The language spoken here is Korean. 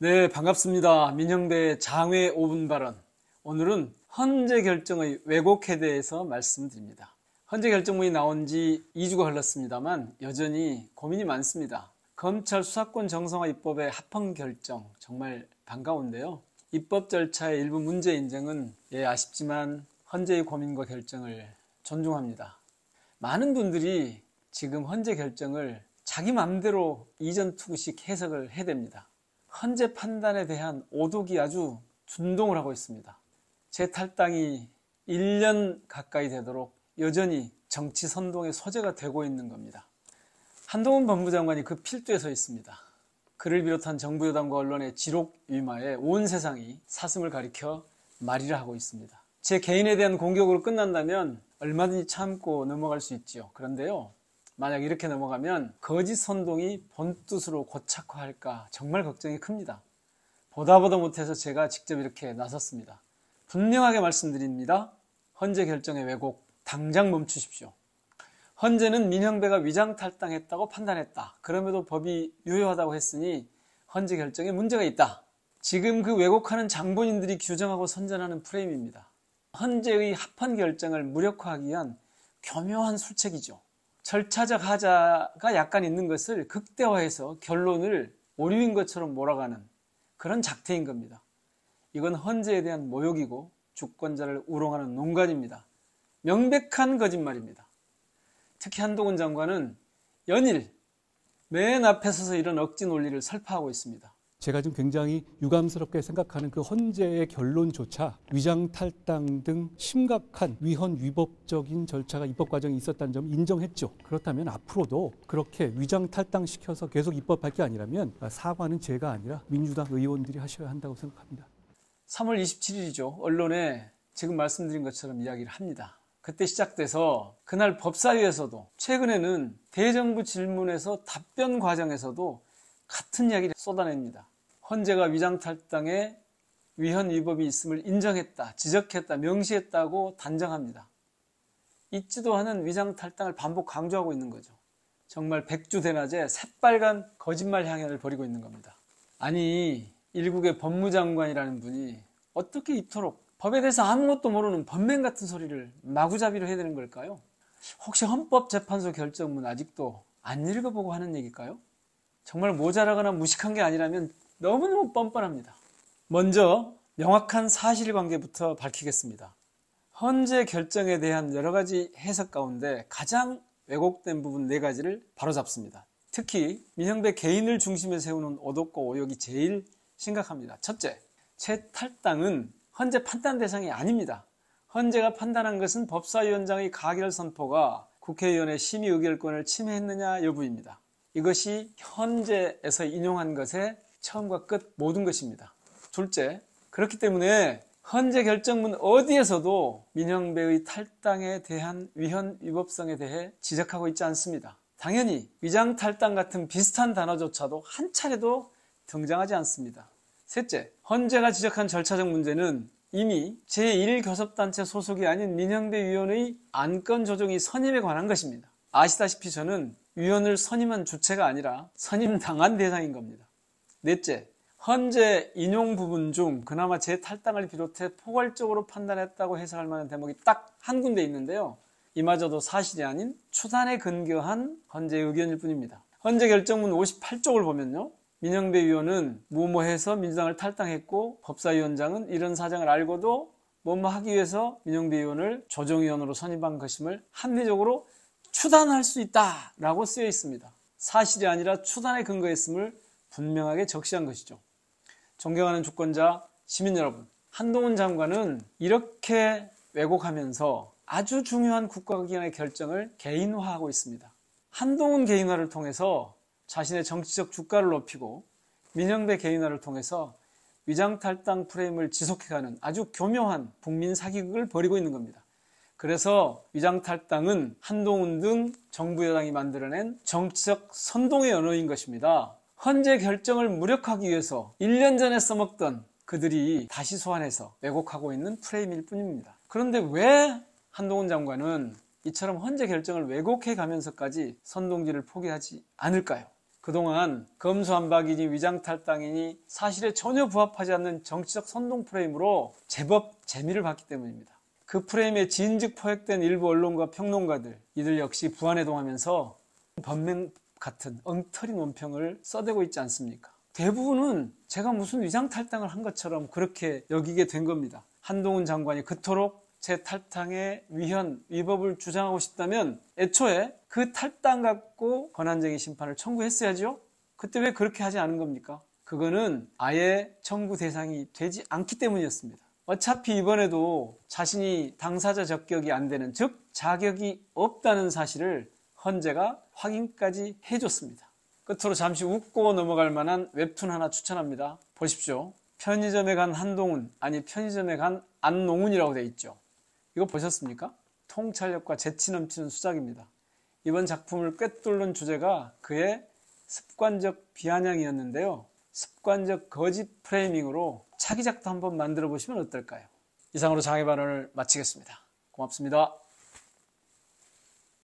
네, 반갑습니다. 민형배의 장외 5분 발언. 오늘은 헌재 결정의 왜곡에 대해서 말씀드립니다. 헌재 결정문이 나온 지 2주가 흘렀습니다만 여전히 고민이 많습니다. 검찰 수사권 정상화 입법의 합헌 결정 정말 반가운데요. 입법 절차의 일부 문제 인정은 아쉽지만 헌재의 고민과 결정을 존중합니다. 많은 분들이 지금 헌재 결정을 자기 마음대로 이전투구식 해석을 해댑니다. 헌재 판단에 대한 오독이 아주 준동을 하고 있습니다. 재탈당이 1년 가까이 되도록 여전히 정치 선동의 소재가 되고 있는 겁니다. 한동훈 법무장관이 그 필두에 서 있습니다. 그를 비롯한 정부 여당과 언론의 지록 위마에 온 세상이 사슴을 가리켜 말이라 하고 있습니다. 제 개인에 대한 공격으로 끝난다면 얼마든지 참고 넘어갈 수 있지요. 그런데요, 만약 이렇게 넘어가면 거짓 선동이 본뜻으로 고착화할까 정말 걱정이 큽니다. 보다 못해서 제가 직접 이렇게 나섰습니다. 분명하게 말씀드립니다. 헌재 결정의 왜곡 당장 멈추십시오. 헌재는 민형배가 위장탈당했다고 판단했다. 그럼에도 법이 유효하다고 했으니 헌재 결정에 문제가 있다. 지금 그 왜곡하는 장본인들이 규정하고 선전하는 프레임입니다. 헌재의 합헌 결정을 무력화하기 위한 교묘한 술책이죠. 절차적 하자가 약간 있는 것을 극대화해서 결론을 오류인 것처럼 몰아가는 그런 작태인 겁니다. 이건 헌재에 대한 모욕이고 주권자를 우롱하는 농간입니다. 명백한 거짓말입니다. 특히 한동훈 장관은 연일 맨 앞에 서서 이런 억지 논리를 설파하고 있습니다. 제가 지금 굉장히 유감스럽게 생각하는 그 헌재의 결론조차 위장탈당 등 심각한 위헌 위법적인 절차가 입법 과정에 있었다는 점을 인정했죠. 그렇다면 앞으로도 그렇게 위장탈당시켜서 계속 입법할 게 아니라면 사과는 제가 아니라 민주당 의원들이 하셔야 한다고 생각합니다. 3월 27일이죠. 언론에 지금 말씀드린 것처럼 이야기를 합니다. 그때 시작돼서 그날 법사위에서도 최근에는 대정부 질문에서 답변 과정에서도 같은 이야기를 쏟아냅니다. 헌재가 위장탈당에 위헌 위법이 있음을 인정했다, 지적했다, 명시했다고 단정합니다. 있지도 않은 위장탈당을 반복 강조하고 있는 거죠. 정말 백주대낮에 새빨간 거짓말 향연을 벌이고 있는 겁니다. 아니, 일국의 법무장관이라는 분이 어떻게 이토록 법에 대해서 아무것도 모르는 범맹 같은 소리를 마구잡이로 해야 되는 걸까요? 혹시 헌법재판소 결정문 아직도 안 읽어보고 하는 얘기일까요? 정말 모자라거나 무식한 게 아니라면 너무너무 뻔뻔합니다. 먼저 명확한 사실관계부터 밝히겠습니다. 헌재 결정에 대한 여러 가지 해석 가운데 가장 왜곡된 부분 4가지를 바로잡습니다. 특히 민형배 개인을 중심에 세우는 오독과 오욕이 제일 심각합니다. 첫째, 재탈당은 헌재 판단 대상이 아닙니다. 헌재가 판단한 것은 법사위원장의 가결 선포가 국회의원의 심의 의결권을 침해했느냐 여부입니다. 이것이 헌재에서 인용한 것의 처음과 끝 모든 것입니다. 둘째, 그렇기 때문에 헌재 결정문 어디에서도 민형배의 탈당에 대한 위헌 위법성에 대해 지적하고 있지 않습니다. 당연히 위장탈당 같은 비슷한 단어조차도 한 차례도 등장하지 않습니다. 셋째, 헌재가 지적한 절차적 문제는 이미 제1교섭단체 소속이 아닌 민형배 위원의 안건 조정이 선임에 관한 것입니다. 아시다시피 저는 위원을 선임한 주체가 아니라 선임당한 대상인 겁니다. 넷째, 헌재 인용 부분 중 그나마 재탈당을 비롯해 포괄적으로 판단했다고 해석할 만한 대목이 딱 한 군데 있는데요. 이마저도 사실이 아닌 추단에 근거한 헌재 의견일 뿐입니다. 헌재 결정문 58쪽을 보면요. 민형배 위원은 뭐뭐해서 민주당을 탈당했고 법사위원장은 이런 사정을 알고도 뭐뭐 하기 위해서 민형배 위원을 조정위원으로 선임한 것임을 합리적으로 추단할 수 있다라고 쓰여 있습니다. 사실이 아니라 추단에 근거했음을 분명하게 적시한 것이죠. 존경하는 주권자 시민 여러분, 한동훈 장관은 이렇게 왜곡하면서 아주 중요한 국가기관의 결정을 개인화하고 있습니다. 한동훈 개인화를 통해서 자신의 정치적 주가를 높이고 민형배 개인화를 통해서 위장탈당 프레임을 지속해가는 아주 교묘한 국민 사기극을 벌이고 있는 겁니다. 그래서 위장탈당은 한동훈 등 정부 여당이 만들어낸 정치적 선동의 언어인 것입니다. 헌재 결정을 무력화하기 위해서 1년 전에 써먹던 그들이 다시 소환해서 왜곡하고 있는 프레임일 뿐입니다. 그런데 왜 한동훈 장관은 이처럼 헌재 결정을 왜곡해 가면서까지 선동질을 포기하지 않을까요? 그동안 검수완박이니 위장탈당이니 사실에 전혀 부합하지 않는 정치적 선동 프레임으로 제법 재미를 봤기 때문입니다. 그 프레임에 진즉 포획된 일부 언론과 평론가들, 이들 역시 부안해동하면서 번맹 같은 엉터리 논평을 써대고 있지 않습니까? 대부분은 제가 무슨 위장탈당을 한 것처럼 그렇게 여기게 된 겁니다. 한동훈 장관이 그토록 제 탈당의 위헌, 위법을 주장하고 싶다면 애초에 그 탈당 갖고 권한쟁의 심판을 청구했어야죠. 그때 왜 그렇게 하지 않은 겁니까? 그거는 아예 청구 대상이 되지 않기 때문이었습니다. 어차피 이번에도 자신이 당사자 적격이 안 되는, 즉 자격이 없다는 사실을 헌재가 확인까지 해줬습니다. 끝으로 잠시 웃고 넘어갈 만한 웹툰 하나 추천합니다. 보십시오. 편의점에 간 한동훈, 아니 편의점에 간 안농훈이라고 돼 있죠. 이거 보셨습니까? 통찰력과 재치 넘치는 수작입니다. 이번 작품을 꿰뚫는 주제가 그의 습관적 비아냥이었는데요. 습관적 거짓 프레이밍으로 차기작도 한번 만들어 보시면 어떨까요? 이상으로 장애반원을 마치겠습니다. 고맙습니다.